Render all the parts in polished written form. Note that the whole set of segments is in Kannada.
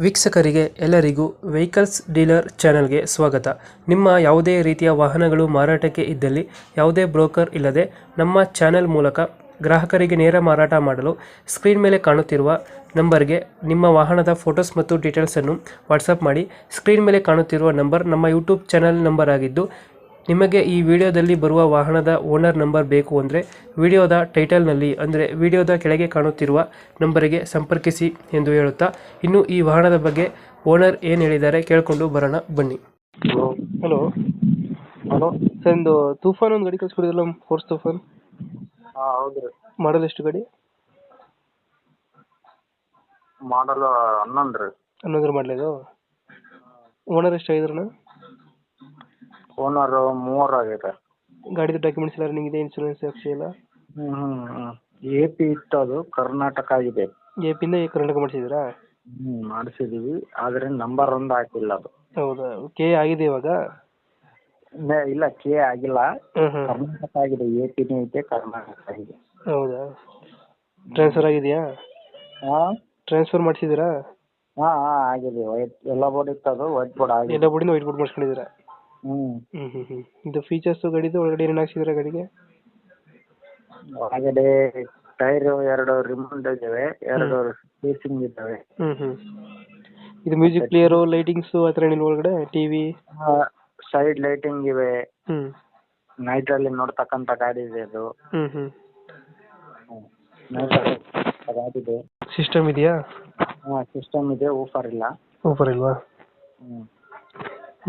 ವೀಕ್ಷಕರಿಗೆ ಎಲ್ಲರಿಗೂ ವೆಹಿಕಲ್ಸ್ ಡೀಲರ್ ಚಾನೆಲ್ಗೆ ಸ್ವಾಗತ. ನಿಮ್ಮ ಯಾವುದೇ ರೀತಿಯ ವಾಹನಗಳು ಮಾರಾಟಕ್ಕೆ ಇದ್ದಲ್ಲಿ ಯಾವುದೇ ಬ್ರೋಕರ್ ಇಲ್ಲದೆ ನಮ್ಮ ಚಾನೆಲ್ ಮೂಲಕ ಗ್ರಾಹಕರಿಗೆ ನೇರ ಮಾರಾಟ ಮಾಡಲು ಸ್ಕ್ರೀನ್ ಮೇಲೆ ಕಾಣುತ್ತಿರುವ ನಂಬರ್ಗೆ ನಿಮ್ಮ ವಾಹನದ ಫೋಟೋಸ್ ಮತ್ತು ಡೀಟೇಲ್ಸನ್ನು ವಾಟ್ಸಪ್ ಮಾಡಿ. ಸ್ಕ್ರೀನ್ ಮೇಲೆ ಕಾಣುತ್ತಿರುವ ನಂಬರ್ ನಮ್ಮ ಯೂಟ್ಯೂಬ್ ಚಾನೆಲ್ ನಂಬರ್ ಆಗಿದ್ದು, ನಿಮಗೆ ಈ ವಿಡಿಯೋದಲ್ಲಿ ಬರುವ ವಾಹನದ ಓನರ್ ನಂಬರ್ ಬೇಕು ಅಂದರೆ ವಿಡಿಯೋದ ಟೈಟಲ್ನಲ್ಲಿ ಅಂದರೆ ವಿಡಿಯೋದ ಕೆಳಗೆ ಕಾಣುತ್ತಿರುವ ನಂಬರಿಗೆ ಸಂಪರ್ಕಿಸಿ ಎಂದು ಹೇಳುತ್ತಾ, ಇನ್ನು ಈ ವಾಹನದ ಬಗ್ಗೆ ಓನರ್ ಏನು ಹೇಳಿದ್ದಾರೆ ಕೇಳಿಕೊಂಡು ಬರೋಣ ಬನ್ನಿ. Hello hello. ಸರ್, ಒಂದು ತೂಫಾನ್ ಒಂದು ಗಾಡಿ ಕಳಿಸ್ಕೊಡಿದ್ರಲ್ಲ, ಫೋರ್ಸ್ ತೂಫಾನ್. ಹಾಂ ಹೌದು ರೀ. ಮಾಡಲ್ ಎಷ್ಟು ಗಾಡಿ? ಮಾಡಲ್ 11 ರೀ. 11 ಮಾಡಲಿದು. ಓನರ್ ಎಷ್ಟು ಆಗಿದ್ರಣ್ಣ? ಓನರ್ 3 ಆಗೈತೆ. ಗಾಡಿದು ಡಾಕ್ಯುಮೆಂಟ್ಸ್ ಎಲ್ಲ ರನ್ನಿಂಗ್ ಇದೆ, ಇನ್ಶೂರೆನ್ಸ್ ಎಫ್ ಸಿ ಎಲ್ಲ? ಎ ಪಿ ಇತ್ತು, ಅದು ಕರ್ನಾಟಕ ಆಗಿದೆ. ಎ ಪಿಂದ ಕರ್ನಾಟಕ ಮಾಡಿಸಿದ್ರಾ? ಮಾಡಿಸಿದೀವಿ, ಆದರೆ ನಂಬರ್ 1 ಹಾಕಿಲ್ಲ ಅದು. ಹೌದಾ? ಕೆ ಆಗಿದೆ ಇವಾಗ? ಇಲ್ಲ, ಕೆ ಆಗಿಲ್ಲ. ಹ್ಮ್. ಕರ್ನಾಟಕ ಆಗಿದೆ. ಎ ಪಿನೇ ಐತೆ, ಕರ್ನಾಟಕ ಆಗಿದೆ. ಹೌದಾ? ಟ್ರಾನ್ಸ್ಫರ್ ಆಗಿದೆಯಾ? ಹಾಂ, ಟ್ರಾನ್ಸ್ಫರ್ ಮಾಡಿಸಿದ್ದೀರಾ? ಹಾಂ ಆಗಿದೆ. ವೈಟ್ ಎಲ್ಲ ಬೋರ್ಡ್ ಇತ್ತು, ಅದು ವೈಟ್ ಬೋರ್ಡ್ ಆಗಿದೆ. ಎಲ್ಲ ಬೋರ್ಡಿಂದ ವೈಟ್ ಬೋರ್ಡ್ ಮಾಡಿಸ್ಕೊಂಡಿದ್ದೀರಾ? ಹ್ಞೂ. ಇದು ಫೀಚರ್ಸ್ ಗಾಡಿದು ಒಳಗಡೆ ಏನೇನು ಹಾಕ್ಸಿದ್ರೆ ಗಾಡಿಗೆ? ಒಳಗಡೆ ಟೈರ್ 2 ರಿಮೌಂಡ್ ಇದ್ದಾವೆ, 2 ಸ್ಪೇಸಿಂಗ್ ಇದ್ದಾವೆ. ಇದು ಮ್ಯೂಸಿಕ್ ಪ್ಲೇಯರು, ಲೈಟಿಂಗ್ಸು ಆ ಥರ ಏನಿಲ್ಲ ಒಳಗಡೆ? ಟಿವಿ, ಸೈಡ್ ಲೈಟಿಂಗ್ ಇವೆ. ಹ್ಮ್. ನೈಟ್ ಅಲ್ಲಿ ನೋಡ್ತಕ್ಕಂಥ ಗಾಡಿ ಇದೆ ಅದು. ನೈಟ್ ಗಾಡಿ ಇದೆ. ಸಿಸ್ಟಮ್ ಇದೆಯಾ? ಸಿಸ್ಟಮ್ ಇದೆ, ಊಫರ್ ಇಲ್ಲ. ಊಫರ್ ಇಲ್ವಾ?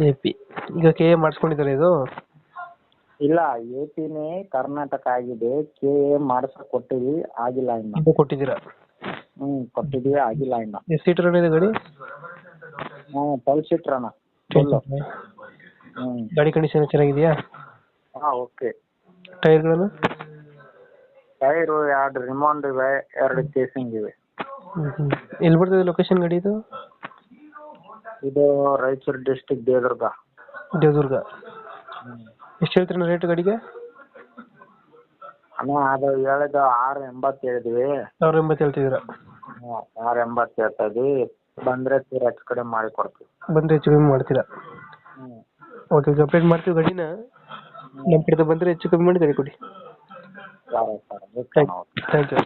ಎ ಪಿ ಈಗ ಕೆ ಎ ಮಾಡಿಸ್ಕೊಂಡಿದ್ದಾರೆ ಇದು? ಇಲ್ಲ, ಎ ಪಿನೇ ಕರ್ನಾಟಕ ಆಗಿದೆ. ಕೆ ಎ ಮಾಡ್ಸಕ್ ಕೊಟ್ಟಿವಿ, ಆಗಿಲ್ಲ ಇನ್ನ. ಇದು ಕೊಟ್ಟಿದ್ದೀರಾ? ಕೊಟ್ಟಿದೀವಿ, ಆಗಿಲ್ಲ ಇನ್ನ. ಎಷ್ಟು ಸೀಟರ್ ಇದೆ ಗಾಡಿ? 12 ಸೀಟರ್ ಅಣ್ಣ. ಗಾಡಿ ಕಂಡೀಷನ್ ಚೆನ್ನಾಗಿದೆಯಾ? ಓಕೆ. ಟೈರ್ಗಳನ್ನು? ಟೈರು 2 ರಿಮೌಂಡ್ ಇವೆ, 2 ಕೇಸಿಂಗ್ ಇವೆ. ಎಲ್ಲಿ ಬರ್ತದೆ ಲೊಕೇಶನ್ ಗಾಡಿ ಇದು? ಇದು ರಾಯಚೂರು ಡಿಸ್ಟಿಕ್, ದೇವದುರ್ಗ. ದೇವದುರ್ಗ. ಎಷ್ಟು ಹೇಳ್ತೀರ ರೇಟ್ ಗಾಡಿಗೆ? ಅಣ್ಣ, ಅದು ಹೇಳಿದ 680 ಹೇಳಿದ್ವಿ. 680 ಹೇಳ್ತಿದ್ದೀರಾ? 680 ಹೇಳ್ತಾ ಇದ್ವಿ. ಬಂದರೆ ಚೂರು ಹೆಚ್ಚು ಕಡಿಮೆ ಮಾಡಿ ಕೊಡ್ತೀವಿ. ಬಂದರೆ ಹೆಚ್ಚು ಕಡಿಮೆ ಮಾಡ್ತೀರಾ? ಓಕೆ, ಕಂಪ್ಲೀಟ್ ಮಾಡ್ತೀವಿ ಗಾಡಿನ. ನಮ್ಮ ಕಡೆ ಬಂದರೆ ಹೆಚ್ಚು ಕಡಿಮೆ ಮಾಡಿ ಗಾಡಿ ಕೊಡಿ. Sir, thank you.